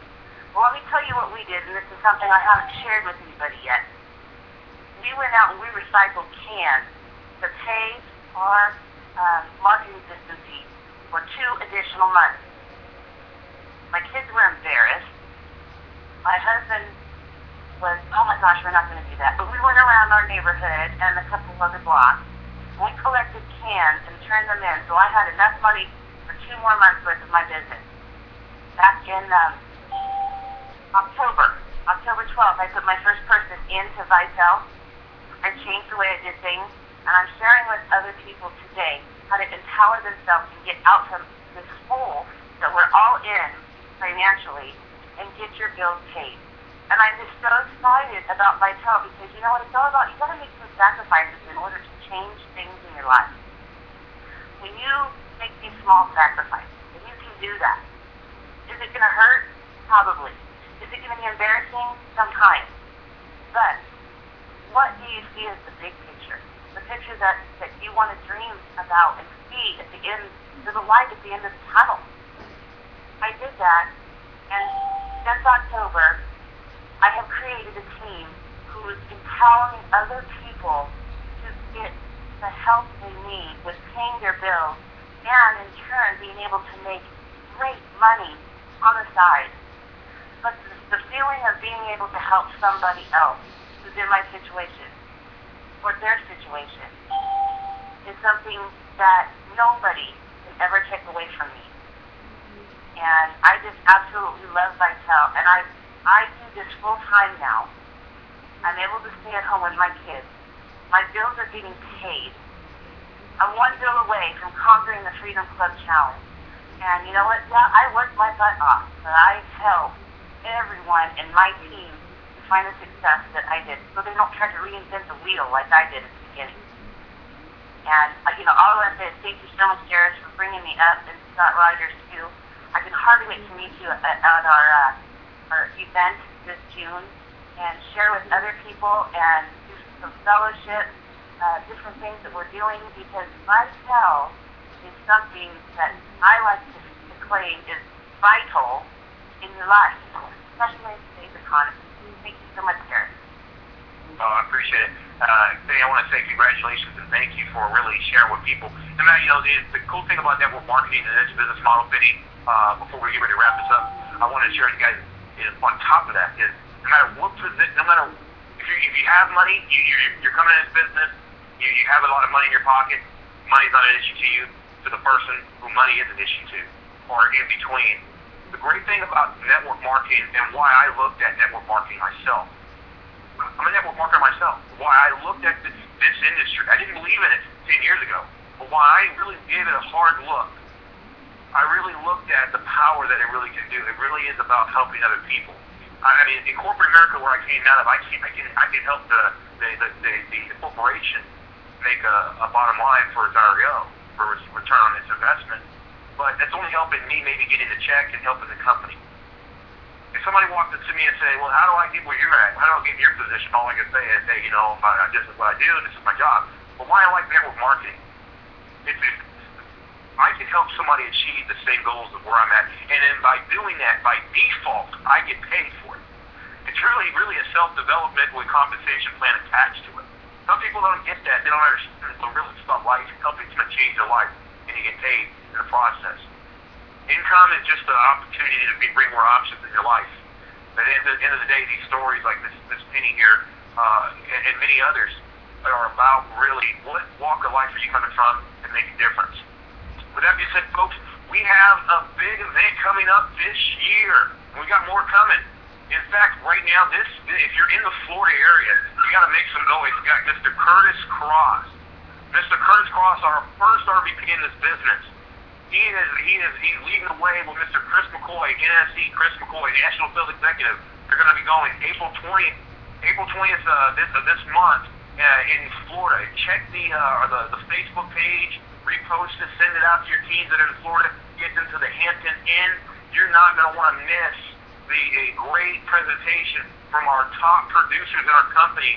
Well, let me tell you what we did, and this is something I haven't shared with anybody yet. We went out and we recycled cans to pay our marketing assistant fee for 2 additional months. My kids were embarrassed. My husband was, oh my gosh, we're not going to do that. But we went around our neighborhood and a couple of other blocks. We collected cans and turned them in, so I had enough money for 2 more months worth of my business. Back in October 12th, I put my first person into Vitel. I changed the way I did things, and I'm sharing with other people today how to empower themselves and get out from this hole that we're all in financially and get your bills paid. And I'm just so excited about Vitel because you know what it's all about? You've got to make some sacrifices in order to change things in your life. When you make these small sacrifices, and you can do that, is it going to hurt? Probably. Is it going to be embarrassing? Sometimes. But what do you see as the big picture? The picture that you want to dream about and see at the end, there's a light at the end of the tunnel. I did that, and since October, I have created a team who is empowering other people to get the help they need with paying their bills and in turn being able to make great money on the side. But the feeling of being able to help somebody else who's in my situation or their situation is something that nobody can ever take away from me. And I just absolutely love Vitel, and I do this full time now. I'm able to stay at home with my kids. My bills are getting paid. I'm 1 bill away from conquering the Freedom Club Challenge. And you know what? Yeah, I worked my butt off, but I helped everyone in my team to find the success that I did, so they don't try to reinvent the wheel like I did at the beginning. And all I want to say is thank you so much, Jared, for bringing me up, and Scott Rogers too. I can hardly wait to meet you at our event this June and share with other people and do some fellowship, different things that we're doing, because Vitel is something that I like to claim is vital in your life, especially in today's economy. Thank you so much, Gareth. Oh, I appreciate it. I want to say congratulations and thank you for really sharing with people. And Matt, the cool thing about network marketing and this business model, Vinny, before we get ready to wrap this up, I want to share with you guys is on top of that is no matter what position, no matter if you have money, you're coming in this business, you have a lot of money in your pocket, money's not an issue to you, to the person who money is an issue to, or in between. The great thing about network marketing and why I looked at network marketing myself, I'm a network marketer myself, why I looked at this industry, I didn't believe in it 10 years ago, but why I really gave it a hard look, I really looked at the power that it really can do. It really is about helping other people. I mean, in corporate America, where I came out of, I can help the corporation make a bottom line for its REO, for its return on its investment. But that's only helping me maybe getting the check and helping the company. If somebody walked up to me and say, well, how do I get where you're at? How do I get in your position? All I can say is, hey, this is what I do, this is my job. But why I like network marketing, I can help somebody achieve the same goals of where I'm at. And then by doing that, by default, I get paid for it. It's really a self-development with compensation plan attached to it. Some people don't get that. They don't understand the real stuff life, helping them change their life, and you get paid in the process. Income is just an opportunity to bring more options in your life. But at the end of the day, these stories like this Penny here and many others are about really what walk of life are you coming from and make a difference. With that being said, folks, we have a big event coming up this year. We got more coming. In fact, right now, if you're in the Florida area, you got to make some noise. We got Mr. Curtis Cross. Mr. Curtis Cross, our first RVP in this business. He's leading the way with Mr. Chris McCoy, NSC Chris McCoy, National Field Executive. They're going to be going April 20th this month in Florida. Check the Facebook page, repost it, send it out to your teams that are in Florida. Get them to the Hampton Inn. You're not going to want to miss a great presentation from our top producers in our company.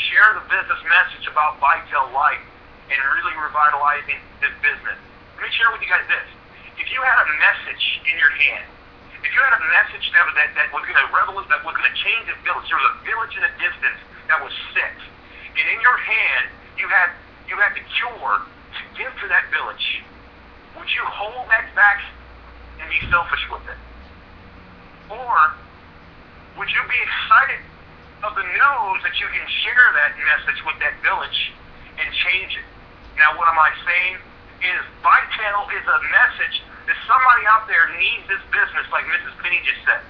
Share the business message about Vitel Life and really revitalizing this business. Let me share with you guys this. If you had a message in your hand, if you had a message that was going to change a village, there was a village in the distance that was sick, and in your hand you had the cure to give to that village, would you hold that back and be selfish with it? Or would you be excited of the news that you can share that message with that village and change it? Now, what am I saying? Is Vitel is a message that somebody out there needs this business, like Mrs. Penny just said.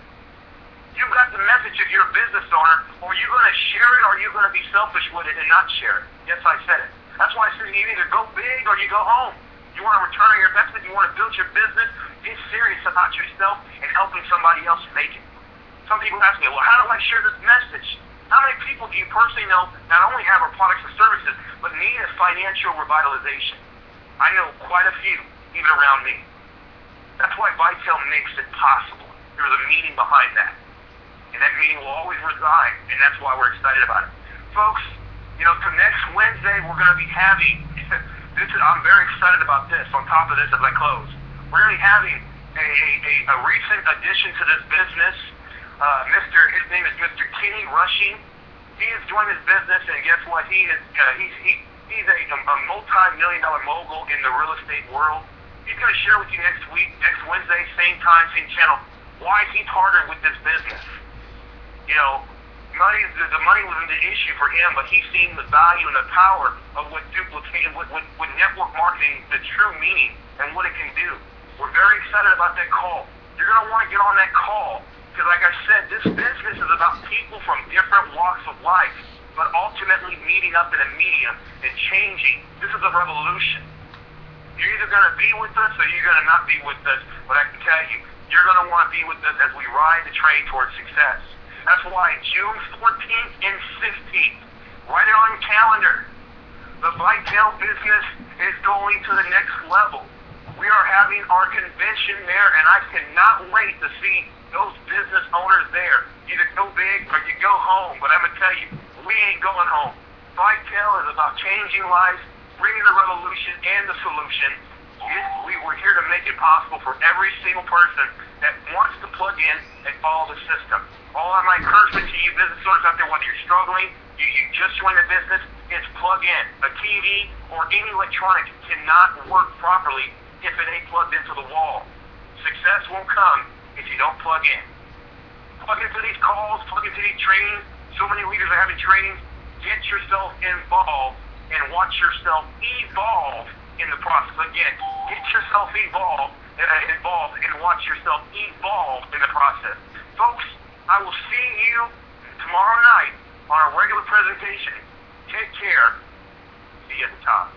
You've got the message if you're a business owner, or you're going to share it, or you're going to be selfish with it and not share it. Yes, I said it. That's why I said you either go big or you go home. You want to return on your investment, you want to build your business, get serious about yourself and helping somebody else make it. Some people ask me, well, how do I share this message? How many people do you personally know not only have our products and services, but need a financial revitalization? I know quite a few, even around me. That's why Vitel makes it possible. There's a meaning behind that. And that meaning will always reside, and that's why we're excited about it. Folks, next Wednesday, we're going to be having, I'm very excited about this, on top of this as I close. We're going to be having a recent addition to this business. His name is Mr. Kenny Rushing. He has joined this business, and guess what? He's a multi-million-dollar mogul in the real estate world. He's going to share with you next Wednesday, same time, same channel, why he's partnered with this business. The money wasn't the issue for him, but he's seen the value and the power of what network marketing, the true meaning, and what it can do. We're very excited about that call. You're going to want to get on that call, because like I said, this business is about people from different walks of life, but ultimately meeting up in a medium and changing. This is a revolution. You're either going to be with us or you're going to not be with us, but I can tell you, you're going to want to be with us as we ride the train towards success. That's why June 14th and 16th, write it on your calendar, the Vitel business is going to the next level. We are having our convention there, and I cannot wait to see those business owners there. Either go big or you go home, but I'm going to tell you, we ain't going home. Vitel is about changing lives, bringing the revolution and the solution. We're here to make it possible for every single person that wants to plug in and follow the system. All of my encouragement to you business owners out there, whether you're struggling, you just joined a business, is plug in. A TV or any electronic cannot work properly if it ain't plugged into the wall. Success won't come if you don't plug in. Plug into these calls, plug into these trainings. So many leaders are having trainings. Get yourself involved and watch yourself evolve in the process. Again, get yourself involved and watch yourself evolve in the process. Folks, I will see you tomorrow night on our regular presentation. Take care. See you at the top.